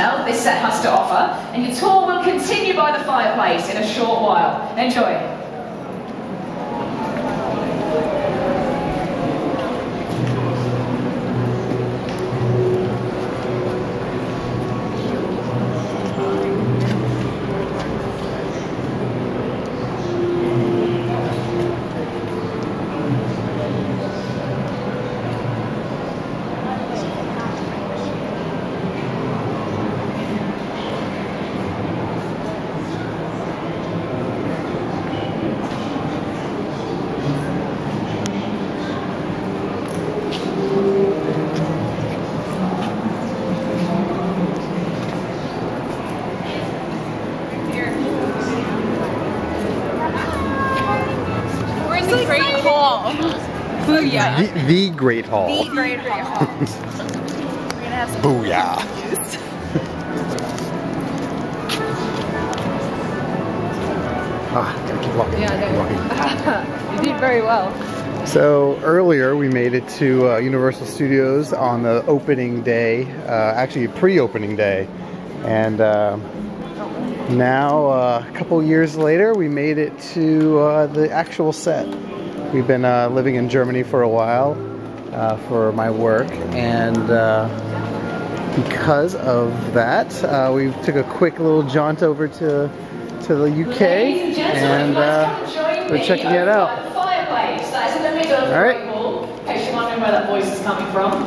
detail this set has to offer, and your tour will continue by the fireplace in a short while. Enjoy. Booyah. The Great Hall. The Great Hall. We're gonna have some booyah. Gotta keep walking. Yeah, you did very well. So earlier we made it to Universal Studios on the opening day, actually pre-opening day, and now a couple years later we made it to the actual set. We've been living in Germany for a while for my work, and because of that, we took a quick little jaunt over to the UK, and we're checking it out. The fireplace that is in the middle of the Great Hall, in case you're wondering where that voice is coming from.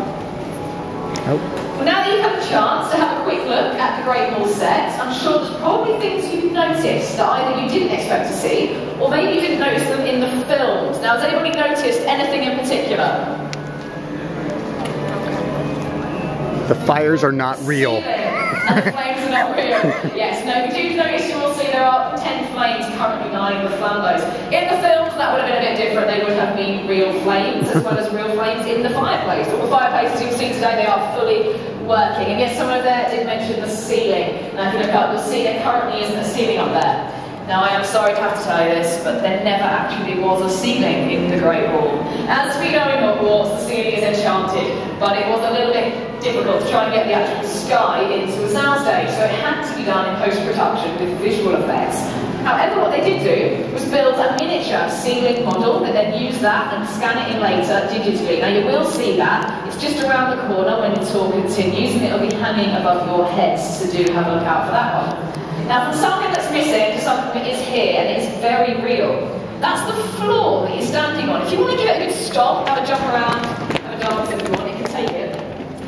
Nope. Well, now that you've had a chance to have a quick look at the Great Hall set, I'm sure there's probably things you've noticed that either you didn't expect to see, or maybe you didn't notice them in the films. Now, has anybody noticed anything in particular? The fires are not real. And the flames are not real. Yes, no, if you do notice, you will see there are 10 flames currently lining the flambeaux. In the films, that would have been a bit different. They would have been real flames, as well as real flames in the fireplace. But the fireplaces you've seen today, they are fully working. And yes, someone over there did mention the ceiling. Now, if you look up, you'll see there currently isn't a ceiling up there. Now, I am sorry to have to tell you this, but there never actually was a ceiling in the Great Hall. As we know in Hogwarts, the ceiling is enchanted, but it was a little bit difficult to try and get the actual sky into a soundstage, so it had to be done in post-production with visual effects. However, what they did do was build a miniature ceiling model, and then use that and scan it in later digitally. Now, you will see that. It's just around the corner when the tour continues, and it'll be hanging above your heads, so do have a look out for that one. Now, from something that's missing to something that is here, and it's very real, that's the floor that you're standing on. If you want to give it a good stomp, have a jump around, have a dance if you want, you can take it.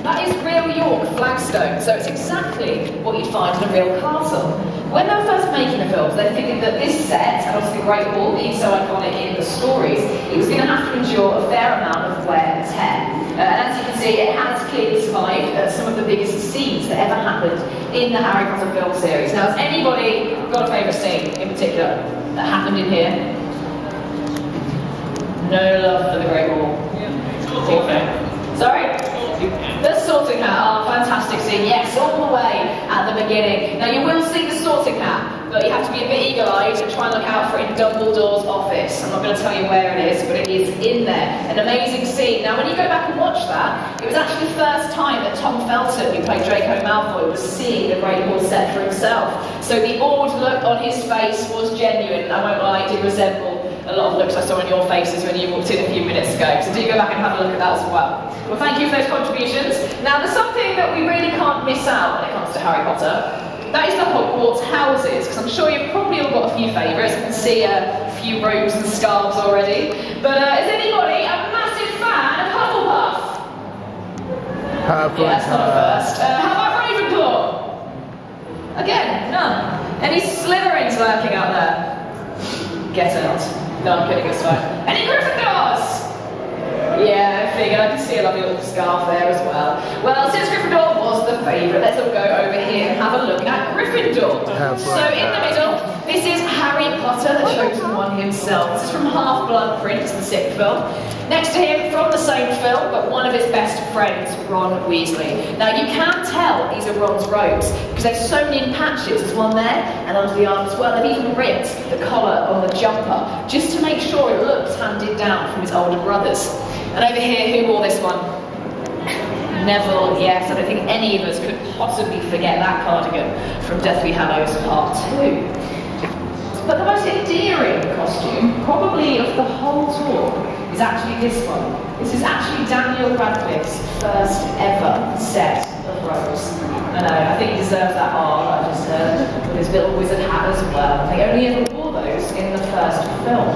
That is real York flagstone, so it's exactly what you'd find in a real castle. When they were first making the films, they figured that this set, and obviously the Great Hall being so iconic in the stories, it was going to have to endure a fair amount of wear and tear. And as you can see, it has clearly survived some of the biggest scenes that ever happened in the Harry Potter film series. Now, has anybody got a favourite scene in particular that happened in here? No love for the Great Hall. Yeah. Sorry? The sorting hat, oh, fantastic scene, yes, all the way at the beginning. Now, you will see the sorting hat, but you have to be a bit eagle-eyed and try and look out for it in Dumbledore's office. I'm not going to tell you where it is, but it is in there. An amazing scene. Now, when you go back and watch that, it was actually the first time that Tom Felton, who played Draco Malfoy, was seeing the Great Hall set for himself. So the awed look on his face was genuine. I won't lie, it did resemble a lot of looks I saw on your faces when you walked in a few minutes ago. So do go back and have a look at that as well. Well, thank you for those contributions. Now, there's something that we really can't miss out when it comes to Harry Potter. That is the Hogwarts houses, because I'm sure you've probably all got a few favourites. I can see a few robes and scarves already. But is anybody a massive fan of Hufflepuff? Hufflepuff. Yeah, that's not a first. How about Ravenclaw? Again, none. Any Slytherins lurking out there? Get out. No, I'm kidding, it's fine. Any Gryffindors? Yeah, I figured. I can see a lovely little scarf there as well. Well, since Gryffindor was the favourite, let's all go over here and have a look at Gryffindor. So in the middle, this is Harry Potter, the chosen one himself. This is from Half-Blood Prince, the 6th film. Next to him, from the same film, but one of his best friends, Ron Weasley. Now, you can tell these are Ron's robes, because they're sewn in patches. There's one there, and under the arm as well. They've even ripped the collar on the jumper, just to make sure it looks handed down from his older brothers. And over here, who wore this one? Neville, yes, I don't think any of us could possibly forget that cardigan from Deathly Hallows Part 2. But the most endearing costume, probably of the whole tour, is actually this one. This is actually Daniel Radcliffe's first ever set of robes. I know, I think he deserves that R, I just heard, with his little wizard hat as well. They only ever wore those in the first film.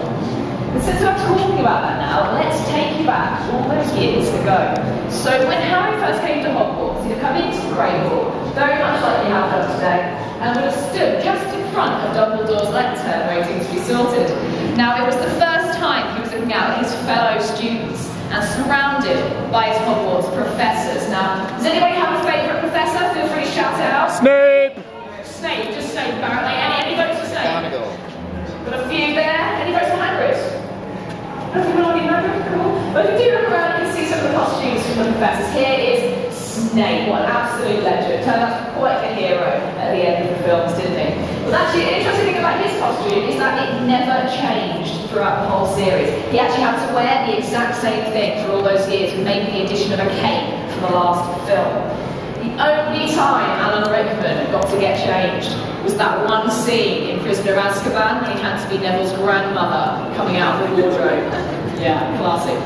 But since I'm talking about that now, let's take you back all those years ago. So when Harry first came to Hogwarts, he'd come into Grey Hall, very much like we have done today, and would have stood just in front of Dumbledore's lectern waiting to be sorted. Now it was the first time he was looking out at his fellow students and surrounded by his Hogwarts professors. Now, does anybody have a favourite professor? Feel free to shout it out. Snape! Snape, just Snape apparently. Any votes for Snape? Got a few there. Any votes for Hagrid? Nothing wrong with Hagrid, cool. But if you do look around, you can see some of the costumes from the professors. Here is Snape, what an absolute legend. Turned out to be quite a hero at the end of the films, didn't he? Well, actually, an interesting thing about his costume is that it never changed throughout the whole series. He actually had to wear the exact same thing for all those years, with maybe the addition of a cape for the last film. The only time Alan Rickman got to get changed was that one scene in Prisoner of Azkaban when he had to be Neville's grandmother coming out of the wardrobe. Yeah, classic.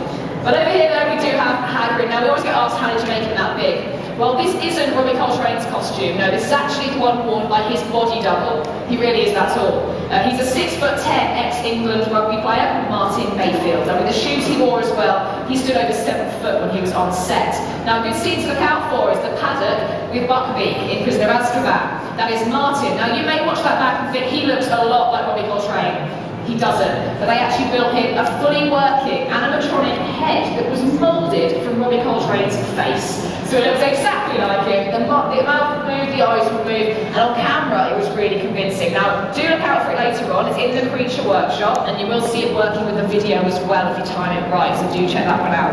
But over here though we do have Hagrid. Now we always get asked how did you make him that big? Well, this isn't Robbie Coltrane's costume. No, this is actually the one worn by his body double. He really is that tall. He's a 6'10" ex-England rugby player, Martin Mayfield. And with the shoes he wore as well, he stood over 7 foot when he was on set. Now, a good scene to look out for is the paddock with Buckbeak in Prisoner of Azkaban. That is Martin. Now, you may watch that back and think he looks a lot like Robbie Coltrane. He doesn't, but they actually built him a fully working animatronic head that was moulded from Robbie Coltrane's face. So it looks exactly like him. The mouth would move, the eyes would move, and on camera it was really convincing. Now, do look out for it later on. It's in the Creature Workshop, and you will see it working with the video as well if you time it right, so do check that one out.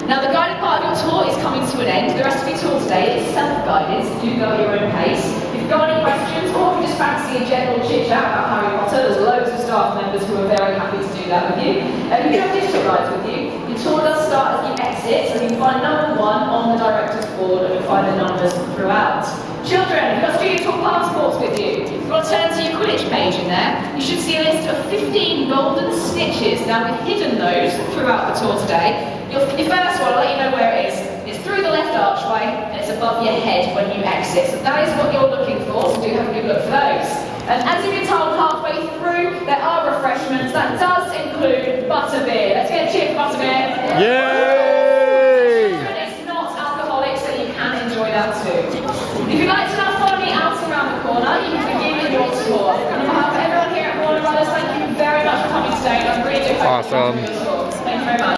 Now, the guided part of your tour is coming to an end. The rest of your tour today is self-guided, so do go at your own pace. If you've got any questions, or if you just fancy a general chit-chat about Harry Potter, there's loads of staff members who are very happy to do that with you. You can have digital guides with you. Your tour does start as you exit, so you can find number 1 on the director's board, and you'll find the numbers throughout. Children, you've got student tour passports with you. If you want to turn to your Quidditch page in there, you should see a list of 15 golden snitches. Now, we've hidden those throughout the tour today. Your first one, I'll let you know where it is. It's through the left archway, and it's above your head when you exit. So that is what you're looking for, so do have a good look for those. And as you've been told halfway through, there are refreshments. That does include butterbeer. Let's get a cheer for butterbeer. Yay! It's not alcoholic, so you can enjoy that too. If you'd like to now follow me out around the corner, you can begin your tour. And on behalf of everyone here at Warner Brothers, thank you very much for coming today. I really do hope you enjoyed your tour. Thank you very much.